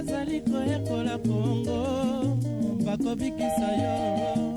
bazali koyekola Kongo bakobikisa yo.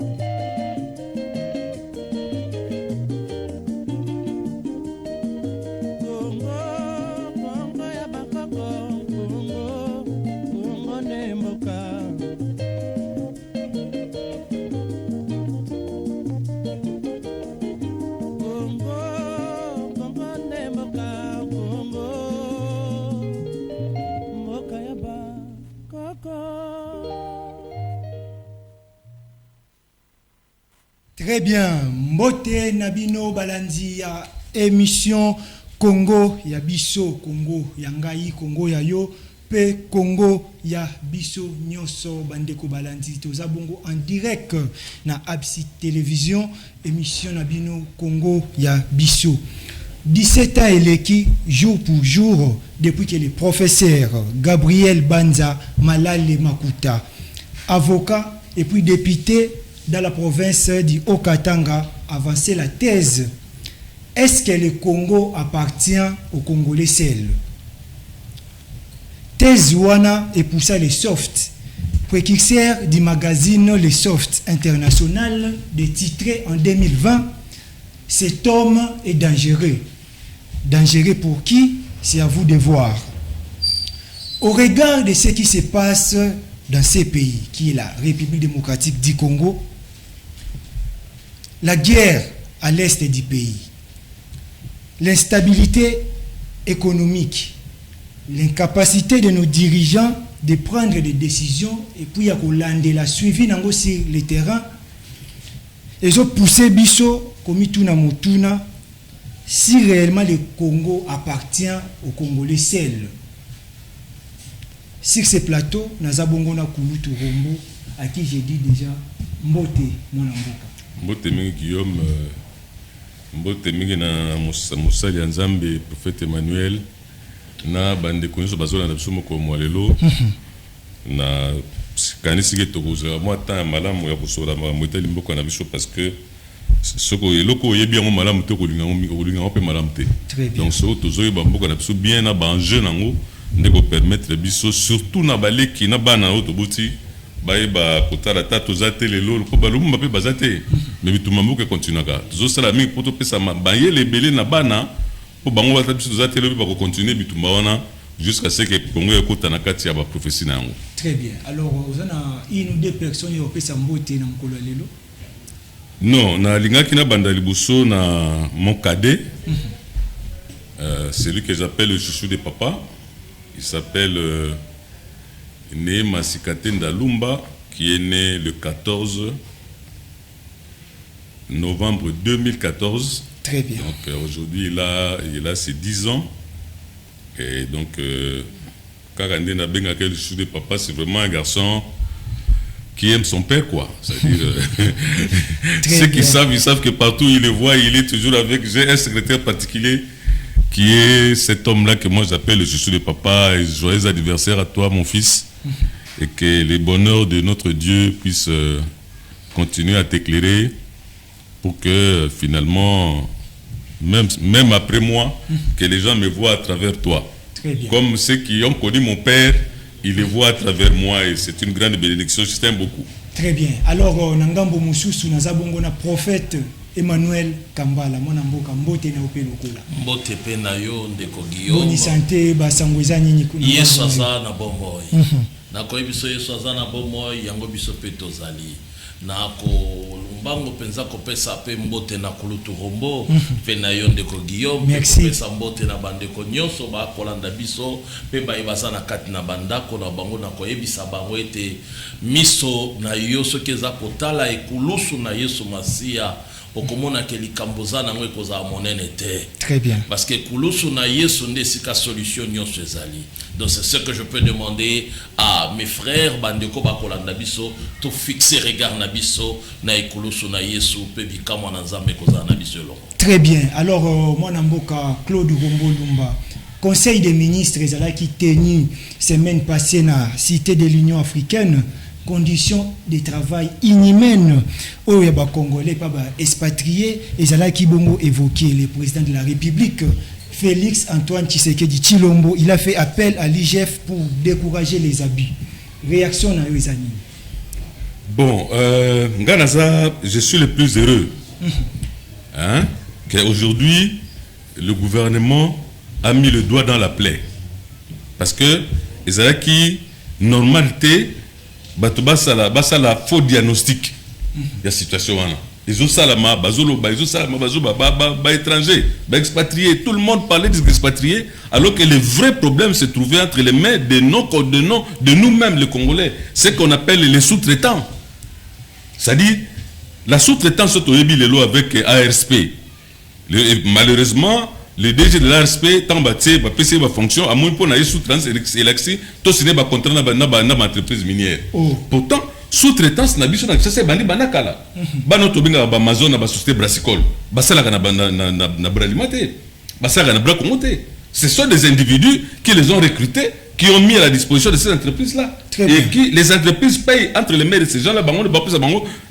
Très bien, Mbote Nabino Balandi ya émission Congo ya biso, Congo ya ngai, Congo ya yo, pe Congo ya biso nyonso bandeko Balandi toza bongo en direct na Absi Télévision, émission Nabino Congo ya biso. 17 ans eleki jour pour jour depuis que le professeur Gabriel Banza Malale Makuta, avocat et puis député dans la province du Haut-Katanga, avancer la thèse. Est-ce que le Congo appartient aux Congolais seuls? Thèse wana et pour ça les soft. Précurseur du magazine Les Soft International, titré en 2020, cet homme est dangereux. Dangereux pour qui? C'est à vous de voir. Au regard de ce qui se passe dans ces pays, qui est la République démocratique du Congo, la guerre à l'est du pays, l'instabilité économique, l'incapacité de nos dirigeants de prendre des décisions et puis à la suivi sur le terrain, ils ont poussé Bisso comme Tuna Motuna si réellement le Congo appartient aux Congolais seuls. Sur ce plateau, Nazabongo na Kulutu Rombo, à qui j'ai dit déjà Mbote mon amboka. Mbote mingi Guillaume, Mbote mingi na Moussali Nzambe, prophète Emmanuel, na bande konso bazola na biso moko mwalelo, na kanisi ke tokozela moi tant malamu ya kosola mwetali mboko na biso parce que soko eloko yebi yango malamu te kolinga pe malamu te. Donc so tozoyi ba mboko na biso bien na ba enjeu nango ndeko permettre biso surtout na baleki na bana otobuti ba kotala tato zate lelo ko balumba pe bazate mais bituma mboka continuaka tozo sala mingi poto pesa ba yele belé na bana po bango ba biso zate lelo ba ko continuer bituma wana jusqu'à ce que Congo ekota na kati ya ba prophétie na yango. Très bien. Alors vous en une ou deux personnes yo pesa mbote na mkolo lelo? Non, na lingaki na banda liboso na mon cadet. C'est lui que j'appelle le chouchou de papa. Il s'appelle Neema Sikate Ndalumba, qui est né le 14 novembre 2014. Très bien. Donc aujourd'hui, il a ses 10 ans. Et donc, Karande Nabenga, le chouchou de papa, c'est vraiment un garçon qui aime son père, quoi. C'est-à-dire, ceux qui savent, ils savent que partout où il le voit, il est toujours avec. J'ai un secrétaire particulier qui est cet homme-là que moi j'appelle le chouchou de papa. Et joyeux anniversaire à toi, mon fils. Et que les bonheurs de notre Dieu puissent continuer à t'éclairer pour que finalement, même après moi, que les gens me voient à travers toi. Comme ceux qui ont connu mon père, ils les voient à travers moi et c'est une grande bénédiction. Je t'aime beaucoup. Très bien. Alors, Nangambo Moussousou, Nazabongo na prophète Emmanuel Kambala, mon amboka, Mbote na ope lokola. Mbote pe na yo ndeko Guillaume. Boni santé, basangweza nini kuna. Yesu aza na bomboy. Na koyebiso Yesu aza na bomboy, yango biso pe tozali. Na ko lumbango penza ko pesa pe mbote na kulutu rombo pe na yo ndeko Guillaume pe pesa mbote na bandeko nyonso ba kolanda biso pe ba ibasa na kati na bandako na bango na koyebisa bango ete miso na yo sokeza kotala ekulusu na Yesu Masia okomona ke likamboza na ngwe koza monene te. Très bien. Parce que kulusu na Yesu nde sika solution nyonso ezali. Donc c'est ce que je peux demander à mes frères bandeko ba kolanda biso to fixer regard na biso na ekulusu na Yesu pe bikamo na Nzambe koza na biso longo. Très bien. Alors moi namboka Claude Rombo Lumba. Conseil des ministres qui tenu semaine passée na cité de l'Union africaine. Conditions de travail inhumaines au Congolais pas expatriés et qui bongo évoqué le président de la République Félix Antoine Tshisekedi Tshilombo, il a fait appel à l'IGF pour décourager les abus. Réaction na yo ezani. Bon, Nganaza, je suis le plus heureux qu'aujourd'hui, le gouvernement a mis le doigt dans la plaie. Parce que, qui normalité, basa la faux diagnostic de la situation. Ils ont ça étrangers, expatriés. Tout le monde parlait des expatriés, alors que le vrai problème se trouvait entre les mains de nous-mêmes, les Congolais. Ce qu'on appelle les sous-traitants. C'est-à-dire, la sous-traitance est lois avec ARSP. Malheureusement, le DG de l'ARSP, tant bâti, va passer ma fonction, à moins pour aller sous-traitance, élaxé, tout ce n'est pas contrat dans l'entreprise minière. Pourtant, sous-traitance, n'a pas ça c'est bandi banakala. Banoto binga Amazon na ba société brassicole. Basala kana na bralimate. Basala na brakomote. Ce sont des individus qui les ont recrutés, qui ont mis à la disposition de ces entreprises-là. Et qui les entreprises payent entre les mains de ces gens-là.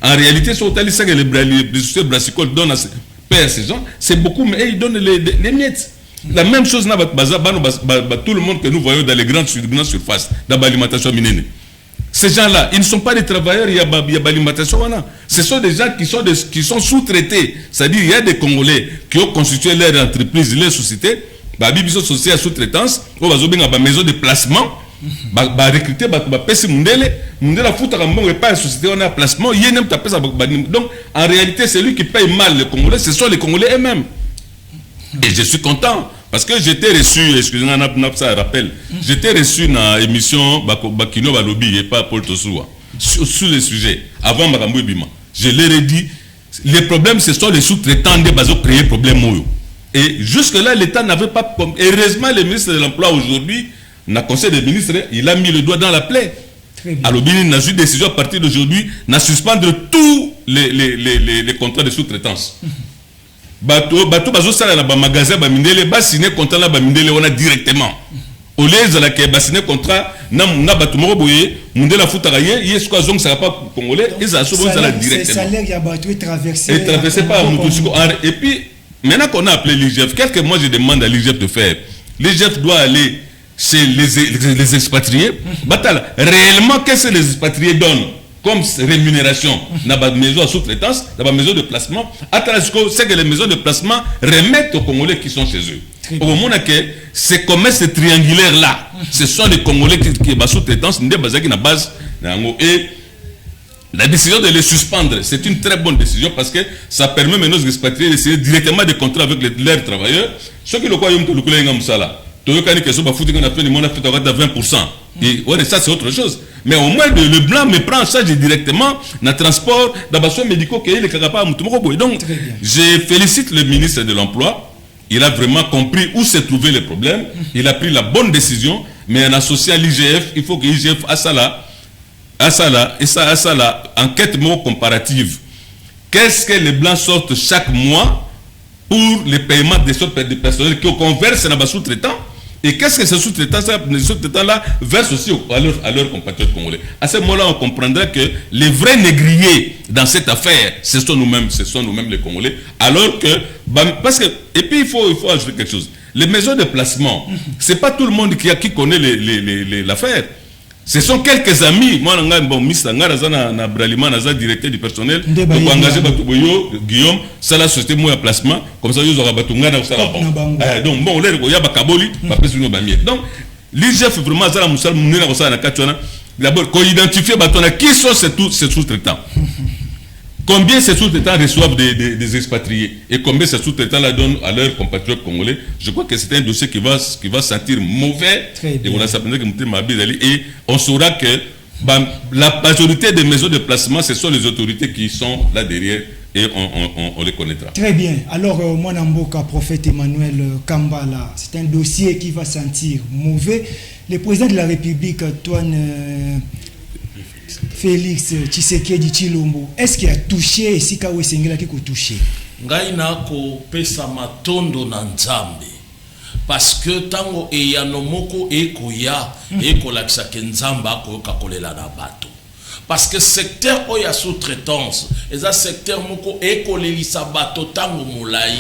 En réalité, sur les sociétés brassicoles donnent paient à ces gens, c'est beaucoup, mais ils donnent les miettes. La même chose, tout le monde que nous voyons dans les grandes surfaces, dans l'alimentation minière. Ces gens-là, ils ne sont pas des travailleurs, il y a l'alimentation. Ce sont des gens qui sont sous-traités. C'est-à-dire il y a des Congolais qui ont constitué leur entreprise, leur société, ils sont associés à sous-traitance, ils ont une maison de placement, recruter, société, on a un placement, donc en réalité, c'est lui qui paye mal les Congolais, ce sont les Congolais eux-mêmes. Et je suis content. Parce que j'étais reçu, excusez-moi, ça rappelle, j'étais reçu dans l'émission Bakino Balobi et pas Paul Tosoua sur le sujet, avant Makambo Bima. Je leur ai dit, les problèmes, ce sont les sous-traitants des bases créés problème. Et jusque-là, l'État n'avait pas. Heureusement, le ministre de l'Emploi aujourd'hui, dans le Conseil des ministres, il a mis le doigt dans la plaie. Alors, il a eu une décision à partir d'aujourd'hui, de suspendre tous les contrats de sous-traitance. Bateau bazosala na ba magasin ba mindele ba signer contrat na ba mindele on a directement au lieu de la que ba signer contrat na bateau moko boye mindela futaka ye ce quoi zong ça pas congolais et ça so ça directement salaire ya bateau est traversé par Moutoussiko. Et puis maintenant qu'on a appelé l'IGF, qu'est-ce que moi je demande à l'IGF de faire? L'IGF doit aller chez les expatriés. Batala réellement qu'est-ce que les expatriés donnent comme rémunération dans la maison de sous-traitance, dans la maison de placement, c'est que les maisons de placement remettent aux Congolais qui sont chez eux. Au moment où ces commerces triangulaires-là, ce sont les Congolais qui sont sous-traitance, et la décision de les suspendre, c'est une très bonne décision parce que ça permet maintenant aux expatriés de signer directement des contrats avec leurs travailleurs. Ceux qui le croient, ils ont le 20%. Et ouais, ça c'est autre chose. Mais au moins le blanc me prend en charge directement dans le transport, dans les soins médicaux qu'il est capable de. Donc je félicite le ministre de l'Emploi. Il a vraiment compris où se trouvaient les problèmes. Il a pris la bonne décision. Mais en associant l'IGF, il faut que l'IGF a ça là, enquête comparative. Qu'est-ce que les blancs sortent chaque mois pour les paiements des personnels qui conversent dans les sous-traitants? Et qu'est-ce que ces sous-traitants-là versent aussi à leurs compatriotes congolais? À ce moment-là, on comprendra que les vrais négriers dans cette affaire, ce sont nous-mêmes les Congolais. Alors que, parce que, et puis il faut ajouter quelque chose. Les maisons de placement, c'est pas tout le monde qui connaît l'affaire. Ce sont quelques amis. Moi, je suis directeur du personnel. Donc, engagé Guillaume, c'est la société moi placement. Comme ça, ils auront donc, bon, donc, l'IGF vraiment, d'abord, qu'on identifie qui sont ces sous-traitants. Combien ces sous-traitants reçoivent des expatriés et combien ces sous-traitants-là donnent à leurs compatriotes congolais? Je crois que c'est un dossier qui va sentir mauvais. Et on saura que la majorité des maisons de placement, ce sont les autorités qui sont là derrière et on les connaîtra. Très bien. Alors, moi, Namboka, prophète Emmanuel Kambala, c'est un dossier qui va sentir mauvais. Le président de la République, Antoine Félix Tshisekedi Tshilombo, est-ce qu'il a touché et si Kawe Sengela qui a touché? Ngai nako pesa matondo na nzambe parce que tango eyano moko ekoya ekolakisa ke nzamba akoyoka kolela na bato parce que secteur oya sous-traitance eza secteur moko ekolelisa bato tango molai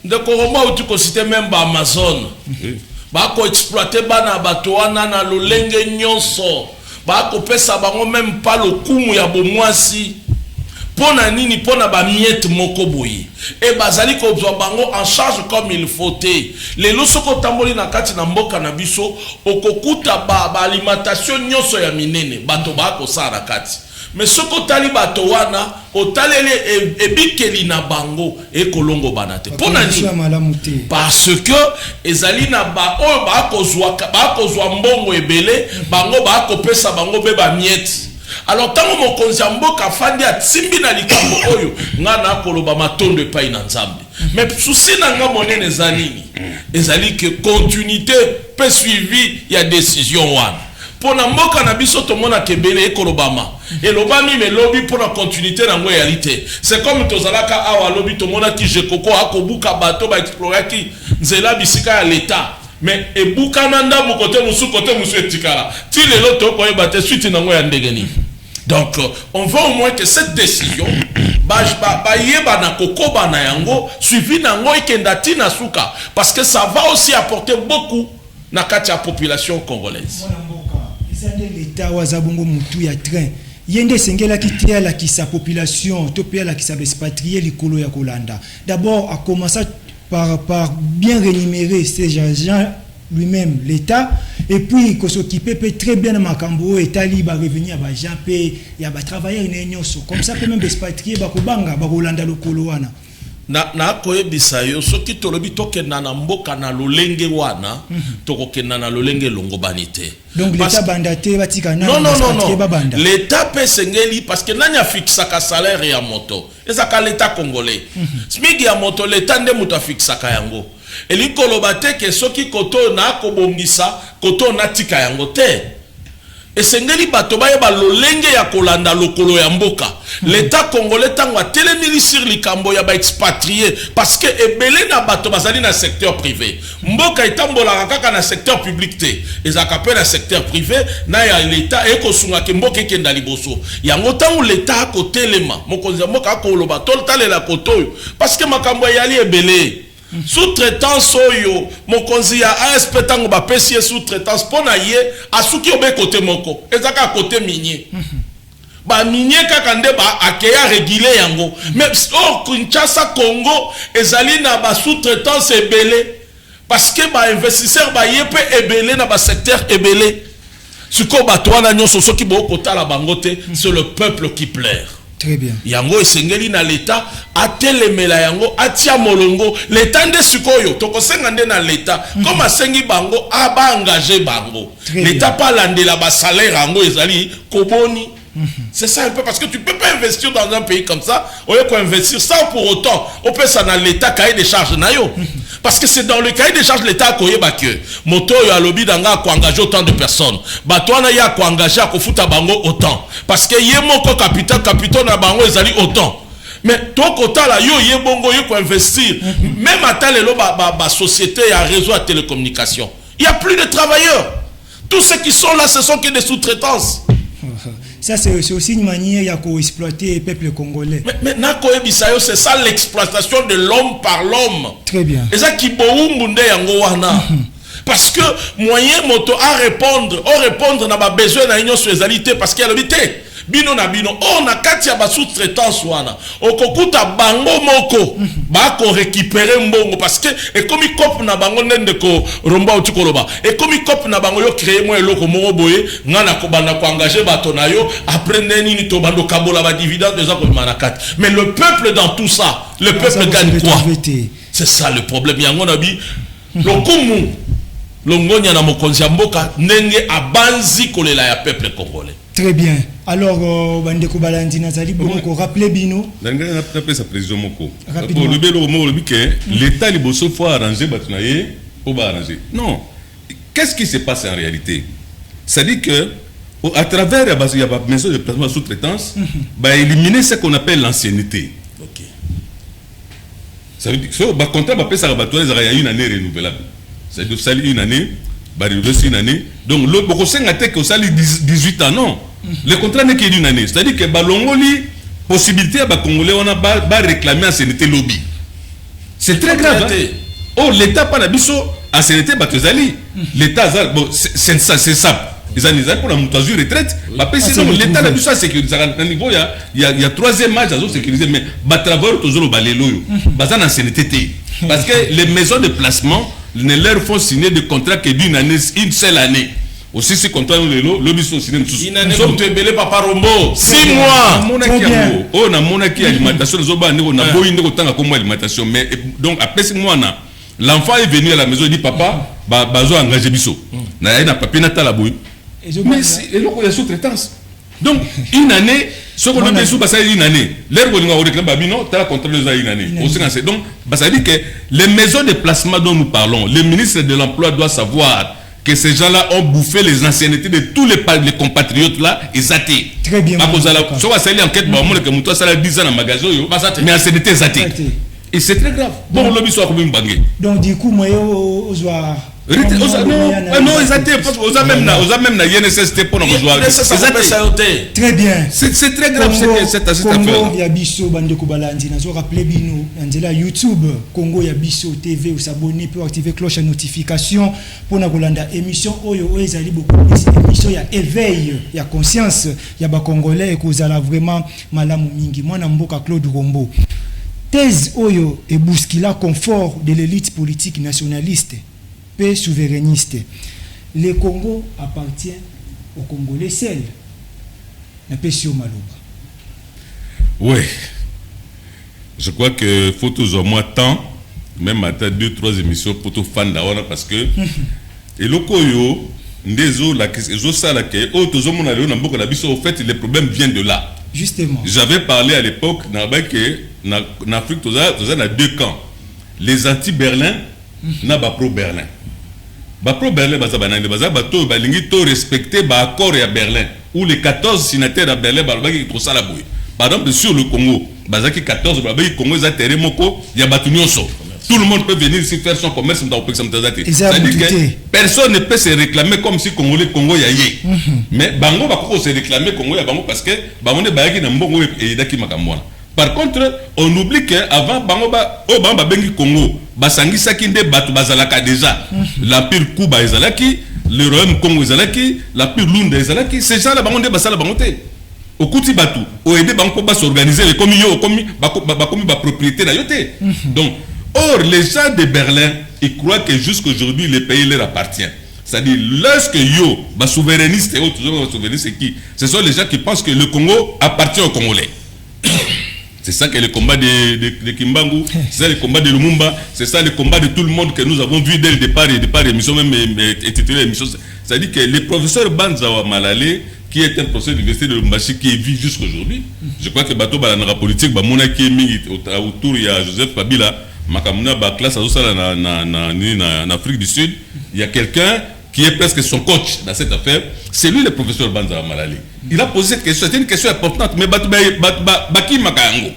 de Koroma où tu considères même Amazon. Bah ko exploiter bana batoana na lolenge nyonso. Bah ko pesa bango même pas le kumu ya bomwasi. Pona nini pona ba miette moko boyi. Et bazali ko zwa bango en charge comme il faut te. Les losoko tamboli na kati na mboka na biso okokuta ba alimentation nyonso ya minene bato ba ko sara kati. Mais ce que tali bato wana otalele ebikeli na bango ekolongo banate. Pona nini? Parce que ezali na ba o ba kozwa mbongo ebele bango ba ko pesa bango be ba miette. Alors tant mon konzambo ka fandi atimbi na likambo oyo nga na koloba matondo epai na nzambe. Mais souci na nga monene ezali ezali que continuité peut suivi ya décision wana. Pour na mboka na biso to mona kebele ekolobama. Et lobami me lobi pour la continuité na ngo réalité. C'est comme tozalaka awa lobi to mona ki jekoko akobuka bato ba explorer ki nzela bisika ya l'état. Mais et bukananda mu côté musu etikala. Ti lelo to ko ebate suite na ngo ya ndegeni. Donc on veut au moins que cette décision ba yeba na kokoba na yango suivi na ngo ikenda tina suka parce que ça va aussi apporter beaucoup na kati ya population congolaise. L'état wazabongo mutu ya train yende sengela kitia la kisa population topia la kisa expatrié likolo ya kolanda. D'abord a commencé par bien rémunérer ces gens lui-même l'état et puis qu'on s'occupe peut très bien de makambo état libre revenir ba gens pe ya ba travailler nyonso comme ça peut même expatrier ba kobanga ba kolanda lokolo wana. Na koyebisa yo soki tolobi tokenda na mboka na lolenge wana tokokenda na lolenge longobani te. Donc l'état bandate batika na non l'état peut sengeli parce que nanya fixa ka salaire ya moto ezaka l'état congolais smigi ya moto l'état nde muta fixa ka yango elikoloba te ke soki koto na kobongisa koto na tika yango te. Esengeli bato bayeba lolenge ya kolanda lokolo ya mboka. L'état congolais tango atelemili sur likambo ya ba expatrié parce que ebele na bato bazali na secteur privé. Mboka itambola kaka na secteur public te. Ezaka pe na secteur privé na ya l'état ekosunga ke mboka ekenda liboso. Yango tango l'état akotelema mokonzi mboka akoloba toltalela kotoyo parce que makambo yali ebele. Sous-traitance oyo mokonzi ya ASP tango ba pesi sous-traitance pona ye asuki obe côté moko ezaka côté minier ba minier kaka nde ba akeya réguler yango mais or Kinshasa Congo ezali na ba sous-traitance ebele parce que ba investisseur ba yepe ebele na ba secteur ebele suko batwana nyonso soki bo kotala bangote c'est le peuple qui pleure. Très bien. Yango esengeli na l'état atelemela yango atia molongo l'état nde sikoyo tokosenga nde na l'état comme asengi bango aba engager bango l'état pas landela ba salaire yango ezali koboni. C'est ça un peu parce que tu peux pas investir dans un pays comme ça au lieu d'investir sans pour autant on peut ça dans l'état cahier des charges nayo parce que c'est dans le cahier des charges l'état koyeba que moto ya lobby danga ko engager autant de personnes batwana ya ko engager ko futa bango autant parce que yemoko capital na bango ezali autant mais ton kota la yo yebongo yo ko investir même à tel lo ba société ya réseau à télécommunication il y a plus de travailleurs tous ceux qui sont là ce sont que des sous-traitances. Ça c'est aussi une manière d'exploiter le peuple congolais. Mais c'est ça l'exploitation de l'homme par l'homme. Très bien. Et ça qui parce que moyen moto à répondre na ba besoin na union socialité parce qu'il y a l'habité. Bino na bino on a katia ba sous-traitance wana okokuta bango moko ba ko récupérer mbongo parce que et comme cop na bango ndende ko romba utikoloba et comme cop na bango yo créer moi eloko moko boye ngana ko banda ko engager bato na yo après nini to bando kabola ba dividende déjà ko manakati mais le peuple dans tout ça le peuple gagne quoi? C'est ça le problème yango na bi lokumu longonya na mokonzi mboka ndenge abanzi kolela ya peuple congolais. Très bien. Alors, Bandeko Balandi Nazali, pour rappeler Bino. Sa précision moko. L'État liboso faut arranger Batunaye pour arranger. Non. Qu'est-ce qui se passe en réalité? C'est-à-dire que à travers la maison de placement de sous-traitance, éliminer ce qu'on appelle l'ancienneté. Ok. Ça veut dire que le contrat va passer à une année renouvelable. C'est-à-dire que ça une année. Une année. Donc, le Bokoseng a été que ça 18 ans, non. Le contrat n'est qu'une année. C'est-à-dire que Balongoli, possibilité à Congolais, on a réclamé ancienneté lobby. C'est très grave. Oh, l'État pas d'abisso à CNT Batozali. L'État, bon, c'est ça. Les années pour la montage de retraite. Sinon, l'État d'abisso a sécurisé. À niveau, il y a troisième âge à sécuriser. Mais travailleurs toujours au balélo. Bazan en CNT. Parce que les maisons de placement ne leur font signer des contrats que d'une année, une seule année. Aussi, ces contrats, le sont signés. Une année, comme tu es belé, Papa Rombo. 6 mois. On a mon alimentation. On a beau une autant comme alimentation. Mais donc, après 6 mois, l'enfant est venu à la maison et dit papa, bazo engagé biso. Na un papier na la bouille. Mais c'est là qu'il y a sous-traitance. Donc une année, ce qu'on a besoin c'est une année. L'air qu'on a réclamé babino, tu as contrat une année. Donc ça veut dire que les maisons de placement dont nous parlons, le ministre de l'Emploi doit savoir que ces gens-là ont bouffé les anciennetés de tous les compatriotes là et zaté. Très bien. Parce que ça va salir enquête, que moi ça a 10 ans dans magasin mais ancienneté zaté. Et c'est très grave. Bon, le lobby soit comme une baguette. Donc, du coup, moi, je dois. Non, ils ont même la INSST pour nous jouer. Très bien. C'est très grave cette affaire. Congo Yabiso, Bande Kubalandi, nous rappelez Bino, Angela YouTube, Congo Yabiso TV, vous abonnez pour activer cloche de notification pour nous Golanda émission. Oyo, ezali beaucoup émission, il y a éveil, il y a conscience, il y a des Congolais et que vous allez vraiment malamu mingi. Moi, Namboka Claude Rombo. Thèse Oyo et bouscula confort de l'élite politique nationaliste et souverainiste. Le Congo appartient aux Congolais seuls. Oui. Je crois que faut toujours moins temps, même à 2-3 émissions pour tout fan d'Awana parce que et le Koyo, au fait, les problèmes viennent de là. Justement. J'avais parlé à l'époque en Afrique, il y a 2 camps. Les anti-Berlin, na pro-Berlin. Pro-Berlin, ils respecter l'accord à Berlin. Où les 14 signataires à Berlin, par exemple, sur le Congo, il 14 le Congo, il y a tout le monde peut venir ici faire son commerce dans le c'est-à-dire que personne ne peut se réclamer comme si Congo y a. Mais Bango va se réclamer Congo parce que Bango est Bayaki dans Mbongo et Daki Makamwana. Par contre, on oublie qu'avant Bango Bamba Bengi Congo, Basangi Sakinde Batu Bazalaka déjà, l'Empire Kuba Ezalaki, le Royaume Congo Ezalaki, l'Empire Lunda Ezalaki, ces gens-là Bango de Basala Bangote. Au Kouti Batu, au aider Bango Ba s'organiser, les commis propriété na yote. Donc, or, les gens de Berlin, ils croient que jusqu'aujourd'hui, le pays leur appartient. C'est-à-dire, lorsque souverainiste et autres souverainistes, c'est qui? Ce sont les gens qui pensent que le Congo appartient aux Congolais. C'est ça que le combat de Kimbangu, c'est ça le combat de Lumumba, c'est ça le combat de tout le monde que nous avons vu dès le départ l'émission même intitulée l'émission. C'est-à-dire que le professeur Banzawa Malale, qui est un professeur de l'université de Lumbashi qui vit jusqu'aujourd'hui, je crois que Bato Balanara politique, Bamona qui est mis autour, il y a Joseph Kabila, Makamuna Baklas, en Afrique du Sud, il y a quelqu'un qui est presque son coach dans cette affaire, c'est lui le professeur Banza Malali. Il a posé cette question, c'est une question importante, mais Baki Makango.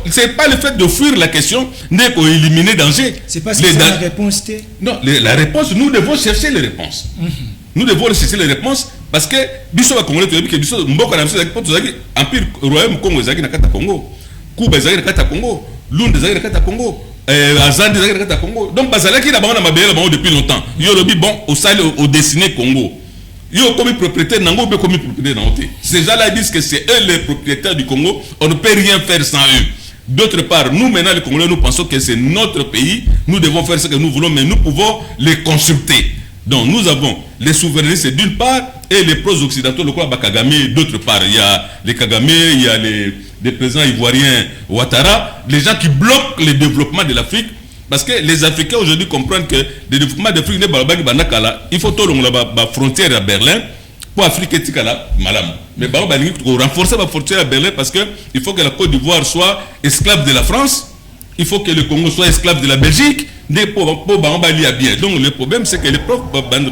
C'est pas le fait de fuir la question, n'est qu'au éliminer danger. C'est pas ça la réponse. Non, la réponse, nous devons chercher les réponses. Nous devons chercher les réponses parce que Bisso va Congolais, tu as dit que Bisso, Mboka Empire Royaume Congo, Zaki Nakata Congo, Kuba Zaki Nakata Congo, Lund Zaki Nakata Congo. Azan des Agrégats Congo. Donc, Bazalaki n'a pas depuis longtemps. Yo lobby bon au sale au dessiné Congo. Yo comme propriétaire Nango be comme propriétaire Nangote. Ces gens-là disent que c'est eux les propriétaires du Congo. On ne peut rien faire sans eux. D'autre part, nous maintenant les Congolais, nous pensons que c'est notre pays. Nous devons faire ce que nous voulons, mais nous pouvons les consulter. Donc, nous avons les souverainistes d'une part et les pros-occidentaux, le quoi Kagame d'autre part. Il y a les Kagame, il y a les présidents ivoiriens Ouattara, les gens qui bloquent le développement de l'Afrique. Parce que les Africains aujourd'hui comprennent que le développement de l'Afrique, il faut tout la frontière à Berlin pour l'Afrique et madame. Mais il faut renforcer la frontière à Berlin parce qu'il faut que la Côte d'Ivoire soit esclave de la France, il faut que le Congo soit esclave de la Belgique. Donc le problème c'est que le prof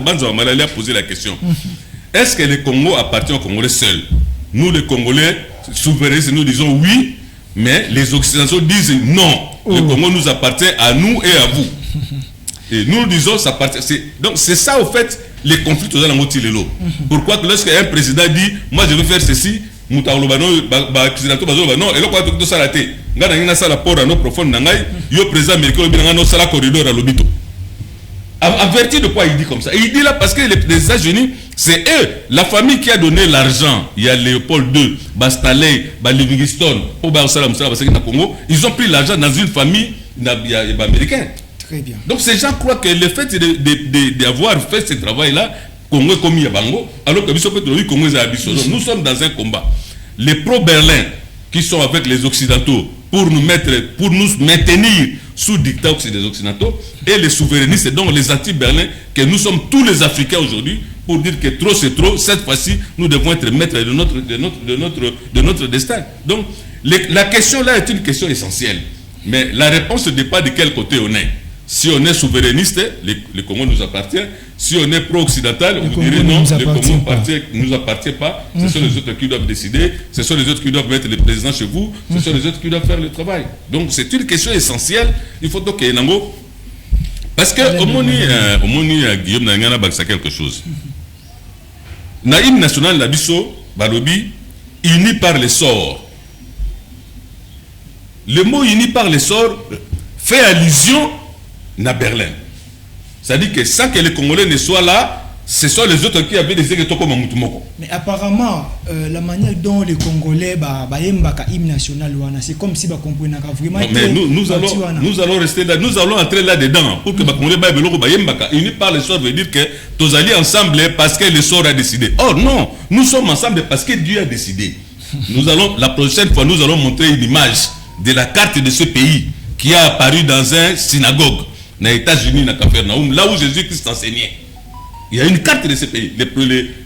Banza Malali a posé la question. Est-ce que le Congo appartient aux Congolais seuls? Nous les Congolais souverainistes nous disons oui, mais les Occidentaux disent non. Le Congo nous appartient à nous et à vous. Et nous disons ça appartient. Donc c'est ça au fait les conflits dans la Motilelo. Pourquoi que lorsqu'un président dit moi je veux faire ceci, Mutaolobano, Occidentaux, non, et là, quoi, tout ça, la tête. Gana ça la porte à nos profondes, Nangai, yo président américain, no sala corridor à l'obito. En vertu de quoi il dit comme ça? Et il dit là parce que les États-Unis, c'est eux, la famille qui a donné l'argent. Il y a Léopold II, Bastaley, Livingstone, Congo. Ils ont pris l'argent dans une famille américaine. Très bien. Donc ces gens croient que le fait d'avoir fait ce travail-là, Congo est commis à Bango, alors que nous sommes dans un combat. Les pro-Berlin qui sont avec les Occidentaux pour nous maintenir sous dictat des Occidentaux, et les souverainistes, donc les anti-Berlin, que nous sommes tous les Africains aujourd'hui, pour dire que trop c'est trop, cette fois-ci, nous devons être maîtres de notre destin. Donc, la question là est une question essentielle. Mais la réponse ne dépend pas de quel côté on est. Si on est souverainiste, le Congo nous appartient. Si on est pro-occidental, on dirait non, le Congo ne nous appartient pas. Ce sont les autres qui doivent décider. Ce sont les autres qui doivent mettre le président chez vous. Ce sont les autres qui doivent faire le travail. Donc c'est une question essentielle. Il faut donc qu'il y ait un angle. Parce que au moni Guillaume Nangana baksa quelque chose. Naïm national Labiso Balobi uni par les sorts. Le mot uni par les sorts fait allusion à Berlin. C'est-à-dire que sans que les Congolais ne soient là, ce sont les autres qui avaient décidé de comme Moutumoko. Mais apparemment, la manière dont les Congolais yembaka hymne national, c'est comme si ils comprennent vraiment. Non, mais nous allons rester là, nous allons entrer là-dedans pour que les Congolais yembaka. Unis par les sorts veut dire que tous alliés ensemble parce que le sort a décidé. Oh non, nous sommes ensemble parce que Dieu a décidé. La prochaine fois, nous allons montrer une image de la carte de ce pays qui a apparu dans un synagogue aux États-Unis, à Capernaum, là où Jésus-Christ enseignait. Il y a une carte de ce pays.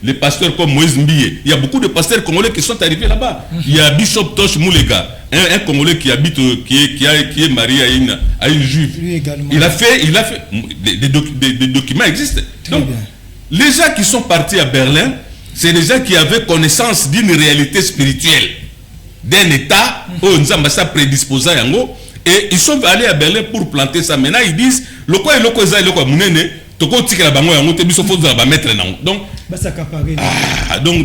Les pasteurs comme Moïse Mbiye. Il y a beaucoup de pasteurs congolais qui sont arrivés là-bas. Il y a Bishop Tosh Moulega, un Congolais qui habite, qui est marié à une juive. Lui également. Il a fait des documents existent. Donc, les gens qui sont partis à Berlin, c'est des gens qui avaient connaissance d'une réalité spirituelle, d'un État où nous avons ça prédisposé à Yango. Et ils sont allés à Berlin pour planter ça. Maintenant, ils disent, donc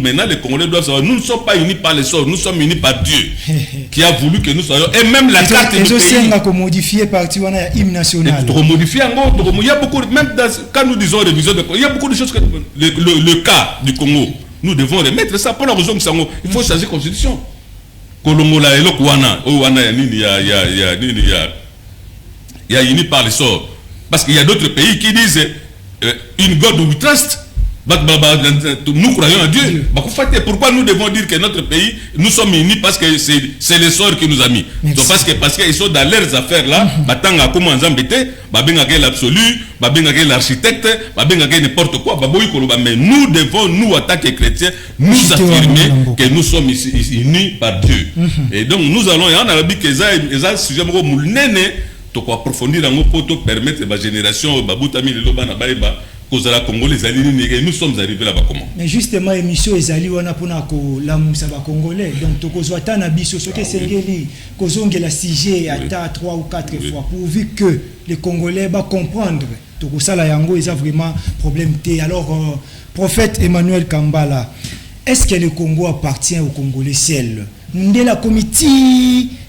maintenant les Congolais doivent savoir, nous ne sommes pas unis par les sorts, nous sommes unis par Dieu qui a voulu que nous soyons. Et même la carte du pays. Modifier parti hymne national. Il y a beaucoup, même quand nous disons révision de Congo, il y a beaucoup de choses que le cas du Congo, nous devons remettre ça pour la raison que il faut changer la constitution. Kolongola et Lokwana, il y a uni par les sorts. Parce qu'il y a d'autres pays qui disent in God we trust. Nous croyons en Dieu. Pourquoi nous devons dire que notre pays, nous sommes unis parce que c'est le sort qui nous a mis. Donc parce qu'ils sont dans leurs affaires là, l'absolu, l'architecte, n'importe quoi. Mais nous devons, nous, en tant que chrétiens, nous affirmer que nous sommes unis par Dieu. Et donc nous allons, en Arabie, que ça, sujet pour approfondir pour permettre à la génération, nous sommes arrivés là-bas comment? Mais justement, l'émission est allée pour la moussa congolais. Donc, tu as un abisso, ce que c'est que la CG à 3 ou 4 fois, pourvu que les Congolais vont comprendre. Donc, ça, là, il y a vraiment problème. Alors, prophète Emmanuel Kambala, est-ce que le Congo appartient aux Congolais seuls? Nous la comité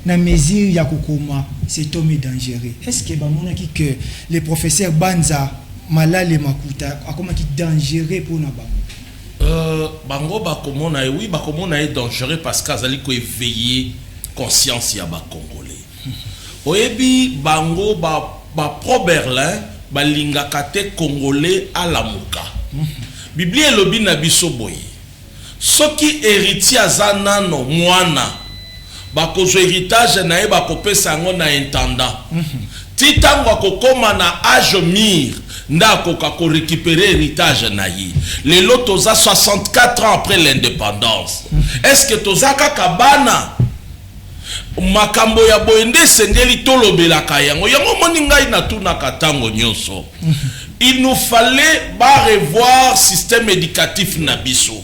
na mesure ya kokoma c'est homme dangereux. Est-ce que que les professeurs Banza Malale Makuta a comment qui dangereux pour na bango bakomona oui bakomona est dangereux parce qu'azali ko éveiller conscience ya ba congolais. Oyebi bango ba pro Berlin balinga kate congolais à la muka. Biblie elobi na biso boye. Soki héritier azana no mwana bakozo héritage na ye bakopesa ngo na intendant. Titango akokoma na âge mûr ndakoka ko récupérer héritage na ye. Lelo toza 64 ans après l'indépendance. Est-ce que toza kakabana makambo ya boende sengeli tolobelaka yango yango moni ngai na tuna katango nyonso. Il nous fallait revoir système éducatif na biso.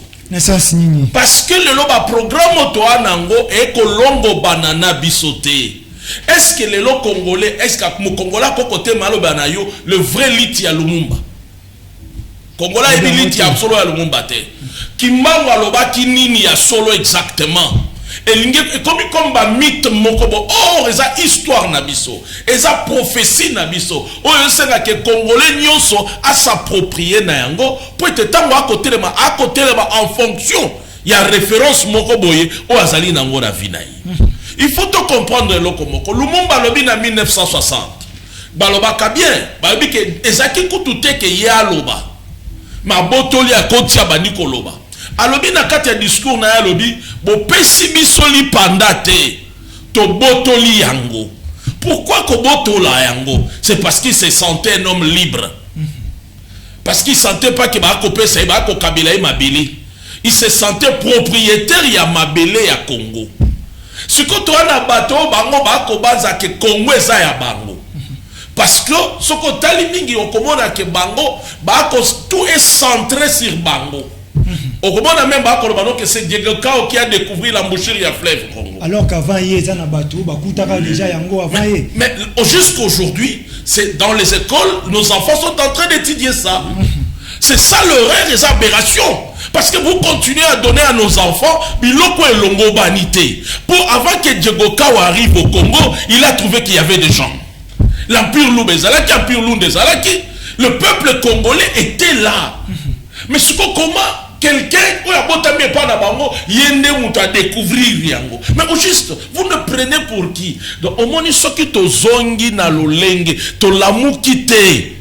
Parce que le loba programme to anango e kolongo banana bisoté. Est-ce que le congolais, est-ce que mon congolais côté malo banayo le vrai lit ya Lumumba? Congolais ebiliti ya solo ya Lumumba te. Kimbangu alobaki nini ya solo exactement. Et comme ba mythe mokobo oh eza histoire na biso eza prophétie na biso oyo senga ke congolais nyonso a s'approprier na yango po ete tango akotelema en fonction ya référence mokoboye o azali nango na vie na ye. Il faut te comprendre loko moko Lumumba lobi na 1960 balobaka bien balobi ke ezaki kutu te ke ye aloba mabotoli akotia baniko loba alobi na kati ya discours na alobi bo pesi biso li pandate to botoli yango. Pourquoi ko botola yango? C'est parce qu'il se sentait un homme libre. Parce qu'il sentait pas que ba ko pesa ba ko kabila mabili. Il se sentait propriétaire ya mabele ya Congo. Sikoto ana bato bango ba ko baza ke Congo eza ya bango. Parce que soko tali mingi okomona ke bango ba ko tout est centré sur bango. Au moment même que c'est Diego Kao qui a découvert l'embouchure du fleuve Congo. Alors qu'avant il y a déjà yango avant. Mais jusqu'aujourd'hui, c'est dans les écoles, nos enfants sont en train d'étudier ça. C'est ça l'erreur des aberrations. Parce que vous continuez à donner à nos enfants biloko et longo banité. Pour avant que Diego Kao arrive au Congo, il a trouvé qu'il y avait des gens. L'empire Loubezalaki, l'empire Lundezalaki, le peuple congolais était là. Mais comment quelqu'un qui a botamé pas d'abord, il a découvrir yango. Mais au juste, vous ne prenez pour qui? Donc au moins ce qui to zongi na lolenge, to lamu kite.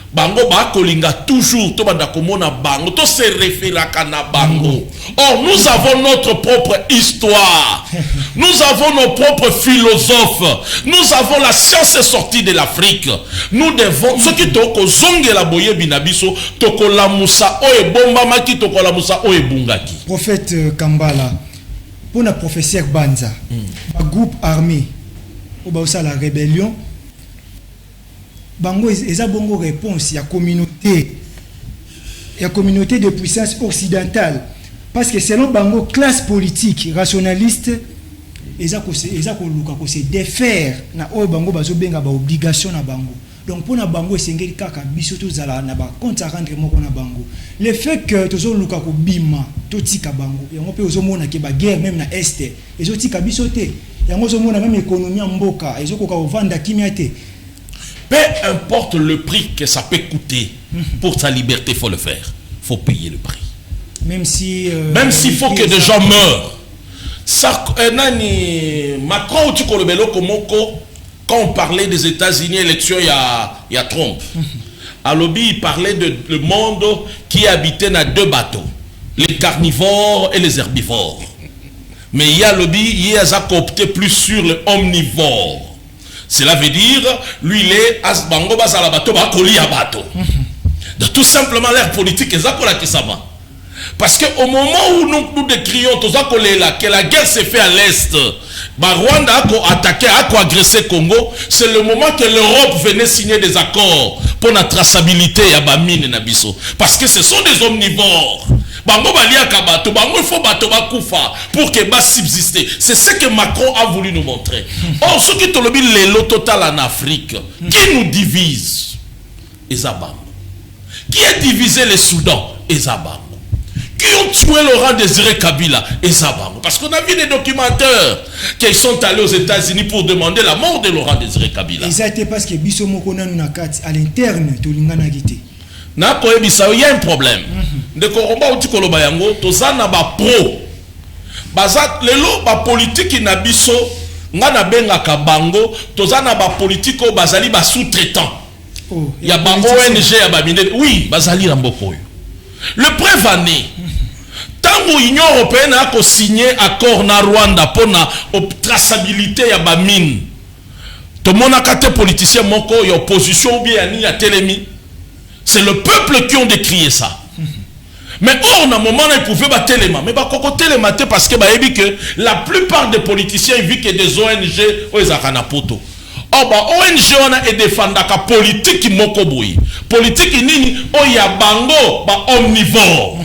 Bango ba kolinga toujours to banda komona bango to se référer kana bango. Or nous avons notre propre histoire. Nous avons nos propres philosophes. Nous avons la science sortie de l'Afrique. Nous devons ce qui toko zonge la boye binabiso toko la musa oye bomba maki toko la musa oye bungaki. Prophète Kambala pour la professeur Banza, un groupe armé au basa la rébellion. Bango eza bongo réponse ya communauté de puissance occidentale parce que selon bango classe politique rationaliste eza ko luka ko se défaire na oyo bango bazo benga ba obligation na bango. Donc pour na bango esengeli kaka biso to zala na ba compte à rendre moko na bango. Le fait que tozo luka ko bima to tika bango yango pe ozo mona ke ba guerre même na est ezo tika biso te yango ozo mona même économie mboka ezo ko ka vanda kimia te. Peu importe le prix que ça peut coûter pour sa liberté, il faut le faire. Il faut payer le prix. Même si s'il faut que des gens meurent. Macron, quand on parlait des États-Unis, élection, il y a Trump. À lobby, il parlait de le monde qui habitait dans deux bateaux. Les carnivores et les herbivores. Mais il y a lobby, il a opté plus sur le omnivore. Cela veut dire, lui, il est Asbango Basalabato, Bakoli Abato. Tout simplement, l'air politique est Zakola Kisama. Parce qu'au moment où nous décrions que la guerre s'est faite à l'Est, Rwanda a attaqué, a agressé Congo, c'est le moment que l'Europe venait signer des accords pour la traçabilité à Bamine et Nabiso. Parce que ce sont des omnivores. Bango balia kabato, bango il faut bato bakufa pour que bas subsister. C'est ce que Macron a voulu nous montrer. Or, ce qui te le dit, l'élo total en Afrique, qui nous divise? Ezabango. Qui a divisé les Soudans? Ezabango. Qui ont tué Laurent Désiré Kabila? Ezabango. Parce qu'on a vu des documentaires qui sont allés aux États-Unis pour demander la mort de Laurent Désiré Kabila. Et ça a été parce que Bissomoko Nanunakat à l'interne de l'Inganagité. Il y a un problème. De Koromba ou Tikoloba Yango, Tozana ba pro. Bazat lelo ba politique na biso, ngana benga kabango, Tozana ba politique o bazali ba sous-traitant. Il y a ba ONG ya ba mine. Oui, bazali ramboko. Le prévané. Tango Union européenne a signé accord na Rwanda pour la traçabilité ya ba mine. To monakate politicien moko ya opposition ou bien ni ya telemi. C'est le peuple qui ont décrié ça. Mais or, à un moment, ils pouvaient battre les mains. Mais parce que la plupart des politiciens vivent que des ONG ou des Akanapoto. Or, ONG, on a défendu la politique mokoboui. Politique nini, o ya bango, omnivore.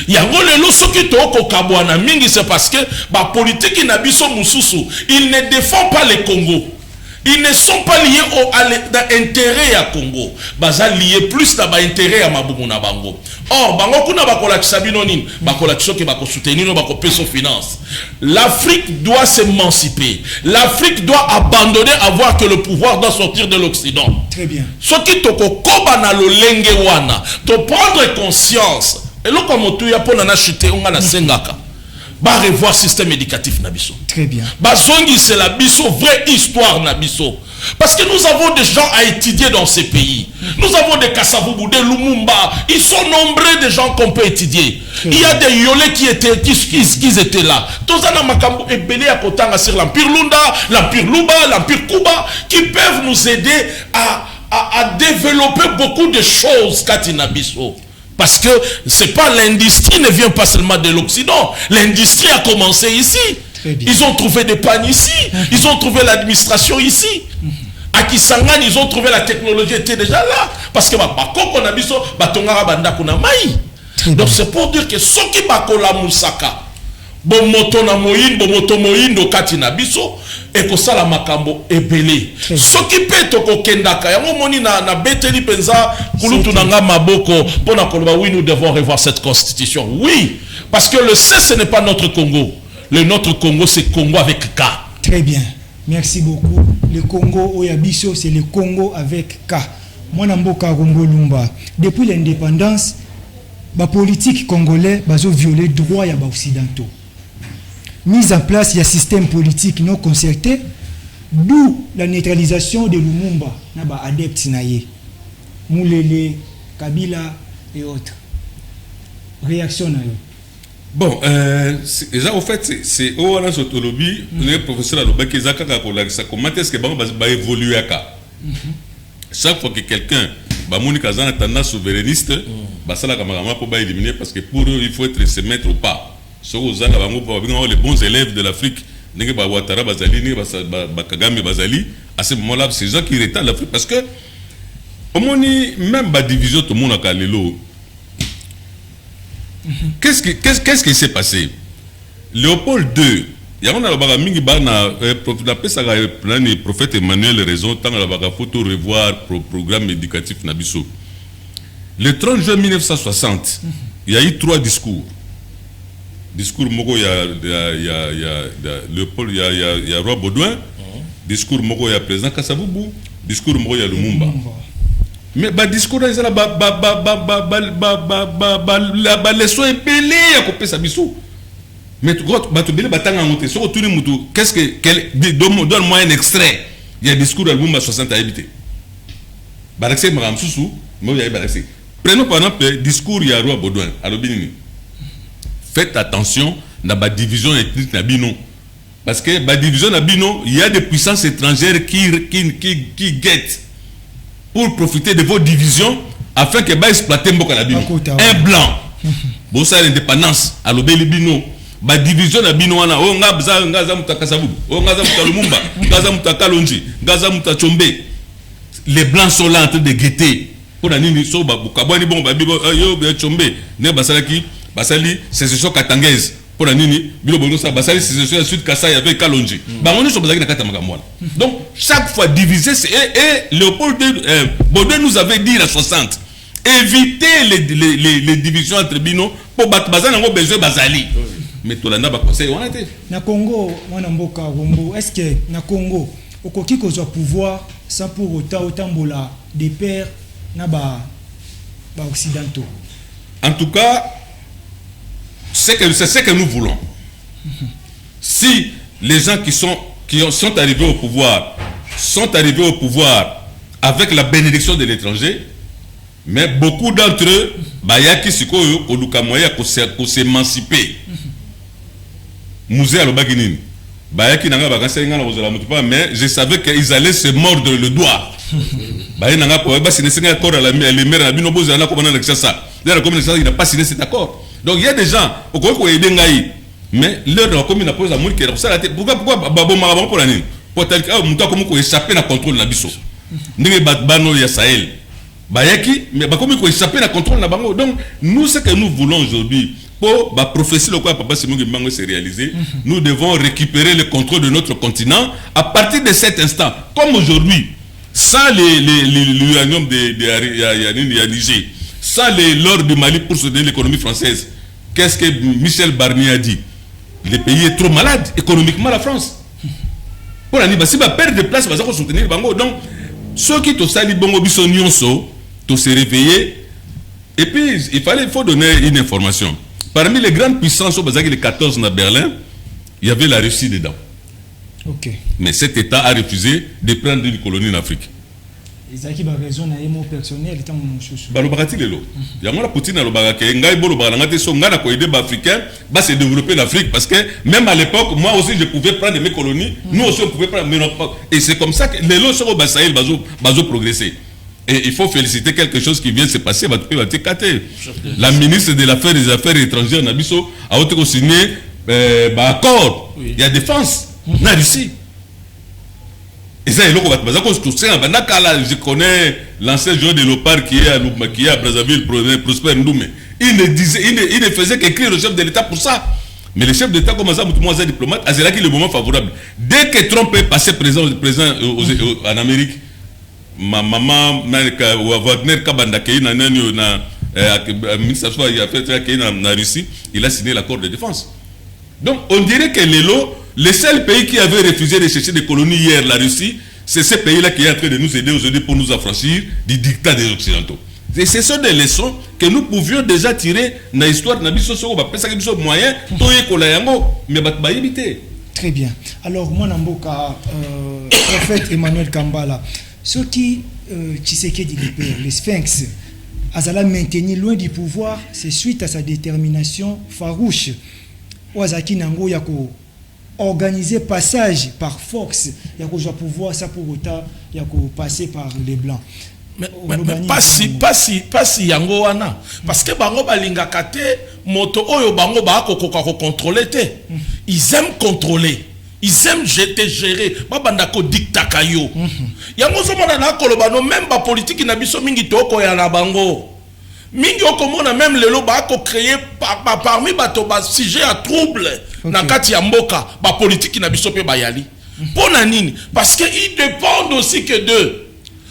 Yango lelo soki toko kabwana mingi, c'est parce que politique nabiso mususu, il ne défend pas le Congo. ils ne sont pas liés à l'intérêt à Congo. Baza lié plus à l'intérêt à Mabumuna Bango. Or, Bango kuna bakola kisabinonin, bakola kisoke bako soutenir, bako peso finance. L'Afrique doit s'émanciper. L'Afrique doit abandonner à voir que le pouvoir doit sortir de l'Occident. Très bien. Ce qui toko koba na lo lenge wana, to prendre conscience. Et là comme tu ya pona na chuter on na sengaka. Ba revoir système éducatif na biso. Très bien. Ba zongi c'est la biso vraie histoire na biso. Parce que nous avons des gens à étudier dans ces pays. Nous avons des Kasavubu, des Lumumba. Ils sont nombreux des gens qu'on peut étudier. Il y a des Yolé qui étaient là. Tous les Makambo et Belé à Kotanga sur l'Empire Lunda, l'Empire Luba, l'Empire Kuba, qui peuvent nous aider à développer beaucoup de choses, Katina Bisso. Parce que c'est pas l'industrie ne vient pas seulement de l'Occident. L'industrie a commencé ici. Ils ont trouvé des pannes ici. Ils ont trouvé l'administration ici. À Kisangani, ils ont trouvé la technologie était déjà là. Parce que donc c'est pour dire que ceux qui bakola Moussaka, bomoto na moyindo, bomoto moyindo katina biso, et que ça la makambo ebele. Ceux qui pètent au kendaka, yango moni na beteli penza, kulutu nanga maboko, pona koloba oui nous devons revoir cette constitution. Oui, parce que le C ce n'est pas notre Congo. Le notre Congo, c'est Congo avec K. Très bien. Merci beaucoup. Le Congo Oyabiso, c'est le Congo avec K. Moi, Namboka Rombo Lumba. Depuis l'indépendance, la politique congolais a violé les droits des occidentaux. Mise en place, il y a un système politique non concerté, d'où la neutralisation de Lumumba, naba adeptes naye, Moulele, Kabila et autres. Réaction na yo. Bon, déjà au fait, c'est où on a ce lobby, le professeur Aloba qui a comment est-ce que va évoluer à cas. Chaque fois que quelqu'un va a tendance souverainiste, ça la camarade pour éliminer parce que pour eux il faut être se mettre au pas. Sur aux les bons élèves de l'Afrique, n'est pas Ouattara Bazali, n'est pas Kagame Bazali. À ce moment-là, c'est gens qui retardent l'Afrique parce que au moins même la division tout le monde a calé. Qu'est-ce qui s'est passé? Léopold II, il y a un prophète Emmanuel raison, tant la photo revoir le programme éducatif Nabiso. Le 30 juin 1960, il y a eu 3 discours. Discours Mogo, il y a Léopold, il y a Roi Baudouin. Discours Mogo, il y a président Kasavubu. Discours Mogo, il y a Lumumba. Mais le discours là, la leçon est belée à couper sa bisou. Mais tu qu'est-ce que donne-moi un extrait. Il y a un discours de Lumumba 60 à habiter. Prenons par exemple le discours il y a Roi Baudouin à l'Obinini. Faites attention à la division ethnique Nabino. Parce que la division Nabino, il y a des puissances étrangères qui guettent pour profiter de vos divisions afin que va exploiter Mboka Nabino. Un blanc. Bon ça l'indépendance à l'Obelibino. La division Nabino wana o ngaza muta Kasavubu, o ngaza muta Lumumba, ngaza muta Kalonji, ngaza muta Chombe. Les blancs sont là en train de guetter. Pour la nini so ba bukabwani bon ba bibo yo Chombe ne basalaki basali sécession katangaise. Pour la nini bilo bono sa basali sécession Sud Kasai avec Kalonji. Ba on so bazaki na kata makamwana. Donc chaque fois divisé et Léopold Baudouin nous avait dit la 60. Éviter les divisions entre bino pour battre bazana ngo besoin bazali. Mais tout là n'a pas conseil on a été. Na Congo, mwana mboka Rombo, est-ce que na Congo okoki ko pouvoir sans pour autant bola des pères na ba occidentaux. En tout cas, c'est ce que nous voulons. Si les gens qui sont arrivés au pouvoir sont arrivés au pouvoir avec la bénédiction de l'étranger, mais beaucoup d'entre eux, bayaki sikoyo koluka moya ko s'émanciper. Musée Alobaginini. Bayaki nanga bakansa ngana ozala mutupa, mais je savais qu'ils allaient se mordre le doigt. Baye nanga ko ba signer un accord à la mère na bino boza na ko bana ça. D'ailleurs comme il n'a pas signé cet accord. Donc il y a des gens au ko aider ngai, mais leur comme il a posé amour que ça pourquoi babo marabon pour la nini. Pour tel que muta comme ko échapper na contrôle na biso. Ndenge bano ya Sahel. Bayaki mais comme ko échapper na contrôle na bango. Donc nous ce que nous voulons aujourd'hui pour la prophétie, le quoi Papa Simon Gimbango s'est réalisé, nous devons récupérer le contrôle de notre continent à partir de cet instant. Comme aujourd'hui, sans l'uranium de Niger, sans l'or du Mali pour soutenir l'économie française, qu'est-ce que Michel Barnier a dit? Le pays est trop malade économiquement, la France. Pour la si va perdre de place, va soutenir le Bango. Donc, ceux qui te salissent Bongo Bissonionso, tu se réveiller. Et puis, il faut donner une information. Parmi les grandes puissances, les 14 à Berlin, il y avait la Russie dedans. Ok. Mais cet État a refusé de prendre une colonie en Afrique. Ils ont raison, ils ont personnel, ils ont Balobagati lelo. Yangola Poutine alobagake ngai bolo balangate so ngana ko aider ba africain ba se développer l'Afrique parce que même à l'époque moi aussi je pouvais prendre mes colonies, nous aussi on pouvait prendre et c'est comme ça que lelo so ba Sahel bazo progresser. Et il faut féliciter quelque chose qui vient de se passer la ministre de des Affaires étrangères Nabiso a été signé accord. Il y a défense na Russie. Et ça, je connais l'ancien joueur de Lopar qui est à Brazzaville, Prosper Ndoumé. Il ne faisait qu'écrire le chef de l'État pour ça. Mais le chef d'État, comme ça, moi, diplomate, c'est là qu'il est le moment favorable. Dès que Trump est passé présent en Amérique, ma maman, Wagner Kabanda, qui est en Russie, il a signé l'accord de défense. Donc, on dirait que le seul pays qui avait refusé de chercher des colonies hier, la Russie, c'est ce pays-là qui est en train de nous aider aujourd'hui pour nous affranchir du dictat des Occidentaux. Et ce sont des leçons que nous pouvions déjà tirer dans l'histoire de nos moyens, mais très bien. Alors, moi, Namboka, prophète Emmanuel Kambala, ce qui, Tshisekedi dit le Sphinx, Azala maintenir loin du pouvoir, c'est suite à sa détermination farouche. Ouazaki Nango Yako organiser passage par force, Yako pouvoir ça pour autant Yako passer par les blancs. Mais pas si yango wana parce que bango balinga kate moto oyo bango ba ko contrôler te. Ils aiment contrôler. Ils aiment gérer. Babanda ko dictaka yo. Yango zomona na koloba no même ba politique na biso mingi toko ya na bango. Mingi okomona même lelo ba ko créer parmi bato ba sujet à trouble na kati ya mboka ba politique na biso pe bayali. Pona nini? Parce que ils dépendent aussi que d'eux.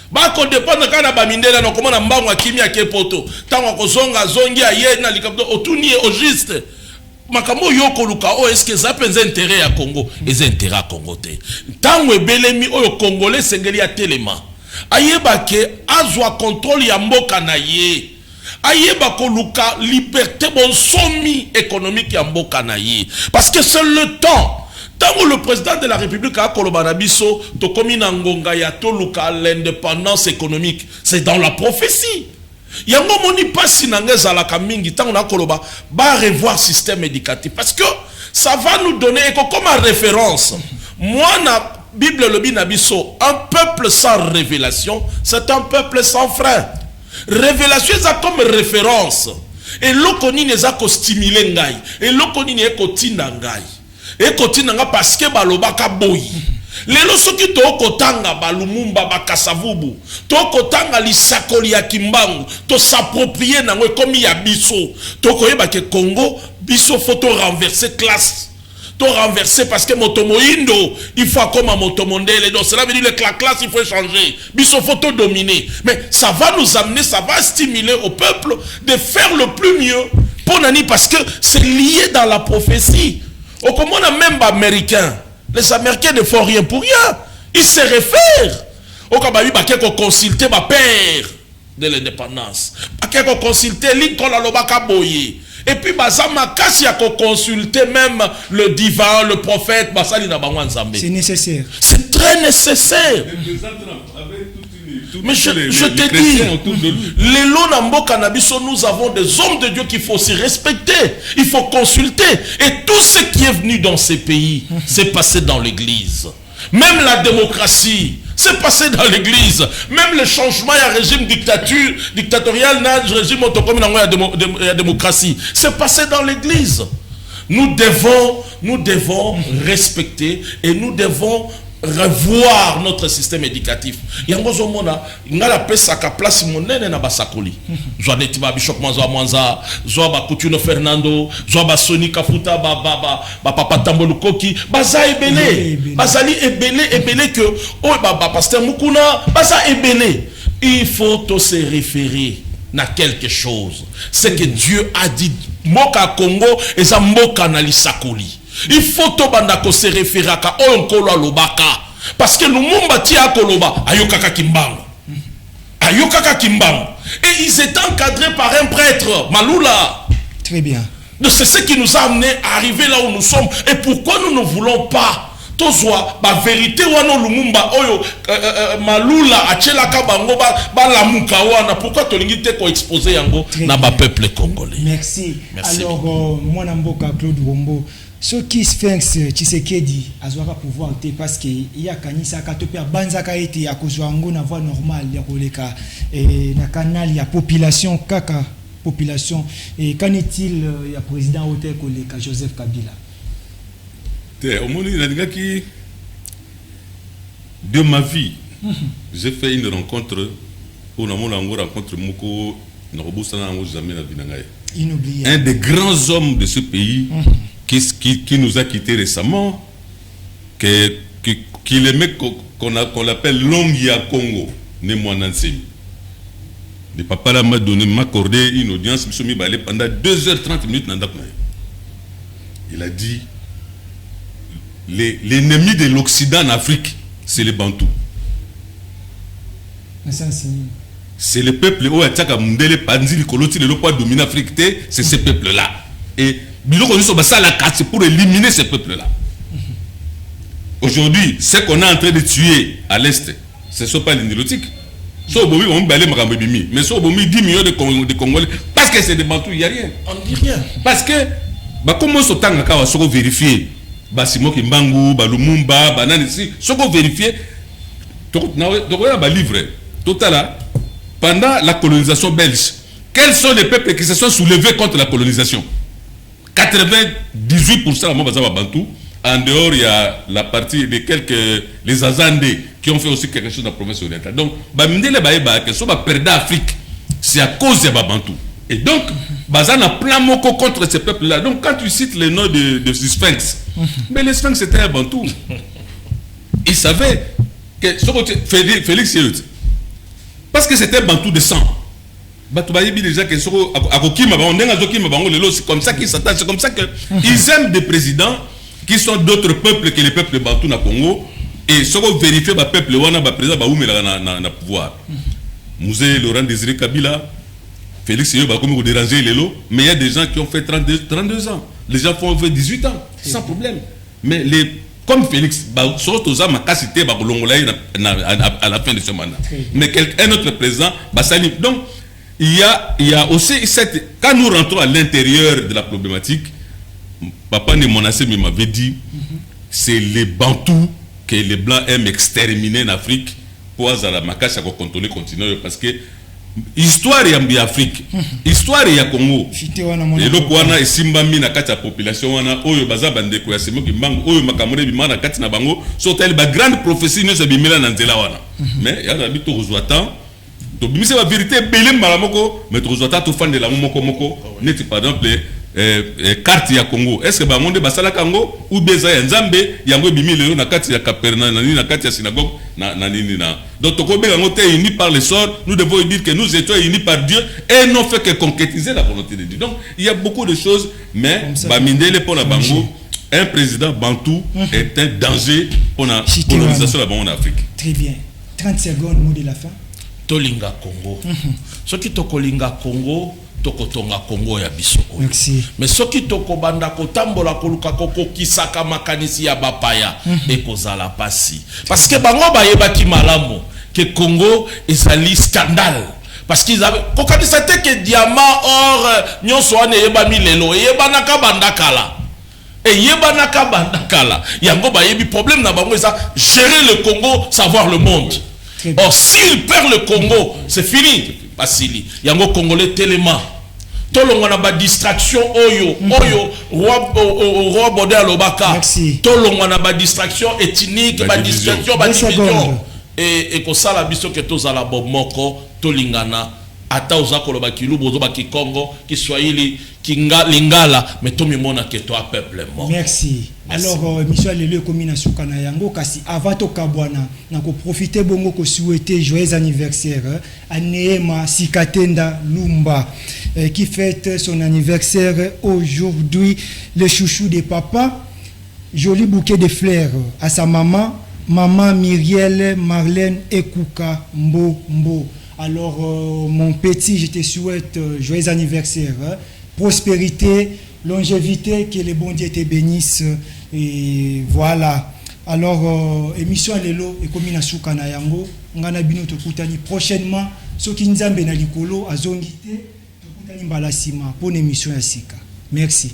Ba ko dépendre kana ba mindela na komona mbango akimia ke poto. Tango ko zonga zongi aye na likapto otuni au juste. Makambo yoko luka o est-ce que ça penze intérêt à Congo? Les intérêts à Congo te. Tango ebelemi oyo congolais sengeli ya telema. Ayeba ke azwa contrôle ya mboka na ye. Ayeba ko luka liberté bon somi économique ya mboka na ye. Parce que c'est le temps. Tant le président de la République a kolobanabiso to komi na ngonga ya to luka l'indépendance économique, c'est dans la prophétie. Yango moni pasi nangeza la kamingi tant na koloba ba revoir système éducatif parce que ça va nous donner comme référence. Moi na Bible le binabiso, un peuple sans révélation, c'est un peuple sans frein. Révélation ça comme référence. Et l'okoni neza ko stimuler ngai, et l'okoni ne ko tinda ngai. Et continue parce que balobaka boy. Lelo soki to kotanga balumumba bakasavubu. To kotanga lisakoli ya kimbangu. To s'approprier nango comme ya biso. To koyeba ke Congo biso photo renverser classe. To renverser parce que motomoindo il faut comme un motomondele. Donc cela veut dire que la classe il faut changer. Biso photo dominer. Mais ça va nous amener, ça va stimuler au peuple de faire le plus mieux. Pour nani parce que c'est lié dans la prophétie. Au comment on a même américains, les Américains ne font rien pour rien. Ils se réfèrent. Au cas où on consulter ma père de l'indépendance. On consulter Lincoln Alobaka Boye. Et puis Bazama Kassi a consulté même le divin, le prophète Basali Nabanwan Zambé. C'est nécessaire. C'est très nécessaire. Mais je te dis, les Lonambo Cannabiso, nous avons des hommes de Dieu qu'il faut aussi respecter. Il faut consulter. Et tout ce qui est venu dans ces pays, c'est passé dans l'église. Même la démocratie, c'est passé dans l'église. Même le changement à régime dictatorial, régime autocommun, la démocratie, c'est passé dans l'église. Nous devons respecter et nous devons revoir notre système éducatif. Yango zomona ngala pesa ka place monene na basakoli. Joaneti ba Bishop Mwanza, zo ba Coutinho Fernando, zo ba Sony Kafuta ba papa Tambolukoki, baza ebele. Bazali ebele que ba pasteur Mukuna, baza ebele. Il faut se référer à quelque chose. C'est que Dieu a dit Moka Congo et ça Moka na lisakoli. Il faut se référer à Onkolo Lobaka. Parce que le Mumba tia Koloba, Ayokaka Kimbango. Ayokaka Kimbango. Et ils étaient encadrés par un prêtre, Maloula. Très bien. C'est ce qui nous a amené à arriver là où nous sommes. Et pourquoi nous ne voulons pas Tozwa, la vérité wano Lumumba, Oyo, Maloula, Achela Kabango, Balamuka wana, pourquoi Tolingite ko exposé yango na ba peuple congolais. Merci. Alors, moi Namboka Claude Wombo, ce qui Sphinx Tshisekedi azwaka pouvoir te parce que il y a kanisa katope banzaka ete ya kozwango na voie normale ya koleka et na canal ya population kaka population et qu'en est-il ya président hôtel koleka Joseph Kabila? De ma vie, j'ai fait une rencontre où on a rencontré Moko inoubliable. Un des grands hommes de ce pays qui nous a quittés récemment, qui aimait qu'on l'appelle Longia Congo, né Mwanansi. Le papa m'a accordé une audience pendant 2h30 minutes. Il a dit l'ennemi de l'Occident en Afrique, c'est les Bantous. C'est le peuple où dominer l'Afrique, c'est ce peuple-là. Et c'est pour éliminer ce peuple-là. Aujourd'hui, ce qu'on est en train de tuer à l'Est, ce ne sont pas les Nilotiques. Mais si on 10 millions de Congolais, parce que c'est des Bantous, il n'y a rien. On ne dit rien. Parce que, comment on va vérifier? Basimo Kimbangu, Balumumba, Banane, si on vérifier, livre, total, pendant la colonisation belge, quels sont les peuples qui se sont soulevés contre la colonisation? 98% de Bantou. En dehors, il y a la partie de les Azandés qui ont fait aussi quelque chose dans la province orientale. Donc, c'est à cause de Bantou. Et donc, Bazan a plein moko contre ces peuples-là. Donc, quand tu cites le nom de Sphinx, mais le Sphinx c'était un Bantou. Il savait que Félix Yélut, parce que c'était un Bantou de sang. C'est comme ça qu'ils s'attachent. C'est comme ça qu'ils aiment des présidents qui sont d'autres peuples que les peuples Bantou na Congo. Et si on vérifie le peuple, le président va pouvoir. Musée Laurent Désiré Kabila. Félix Yélo va comme déranger les lots, mais il y a des gens qui ont fait 32 ans. Les gens ont fait 18 ans, sans problème. Mais comme Félix, surtout à la fin de ce mandat. Mais un autre président, donc il y a aussi quand nous rentrons à l'intérieur de la problématique, Papa Nemonassé m'avait dit, c'est les Bantous que les Blancs aiment exterminer en Afrique pour contrôler le continent parce que histoire ya Afrique, histoire ya Congo. Et le Kwana et Simbami na kati ya population wana oyo baza bandeko ya Semo Kimbangu oyo makamure bimana kati na bango sotel ba grande prophétie ne se bimela na nzela wana. Mais ya na bito rozwatan to bimise ba vérité belé malamoko mais to rozwatan to fan de la moko net par exemple carte ya Congo. Est-ce que ba monde basala Congo ou beza ya Nzambe yango bimile na kati ya Capernaum na kati ya synagogue na nini na. Donc on est unis par le sort, nous devons dire que nous étions unis par Dieu et non fait que concrétiser la volonté de Dieu. Donc il y a beaucoup de choses, mais Bamindele pour la Bango, un président Bantou est un danger pour la colonisation de la Bango en Afrique. Très bien. 30 secondes, mot de la fin. Tolinga Congo. Ce qui tokolinga Congo, tokotonga Congo ya biso. Merci. Mais ce qui tokobanda kotambola koluka koko kisaka makanisi ya bapaya ekozala pasi. Parce que bango bayebaki malamu que Congo ezali scandale. Parce qu'ils avaient kokanisa te que diamant or nyonso ane yebami lelo yebanaka bandakala. Et yebanaka bandakala. Yango bayebi problème na bango ça gérer le Congo, savoir le monde. Or s'il perd le Congo, c'est fini. Basili. Yango Congolais tellement. tolonga na ba distraction oyo roi Bodé alobaka tolonga na ba distraction ethnique ba distraction ba division et ko sala biso ke tozala bomoko tolingana ata oza koloba kilubu ozo ba kikongo kiswahili lingala mais to mimona ke to a peuple mort. Merci. Alors émission lelo komi na suka na yango kasi avant to kabwana na ko profiter bongo ko souhaiter joyeux anniversaire à Neema Sikatenda Lumba qui fête son anniversaire aujourd'hui, le chouchou de papa. Joli bouquet de fleurs à sa maman Myriel Marlène Ekouka Mbo. Alors mon petit, je te souhaite joyeux anniversaire, prospérité, longévité, que le bon Dieu te bénisse. Et voilà. Alors émission lelo et comme na suka na yango ngana bino to kutani prochainement soki nzambe na likolo azongite to kutani mbala sima pour une émission ya sika. Merci.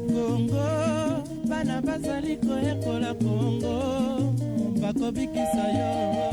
Congo bana bazali koyekola Congo bakobikisa yo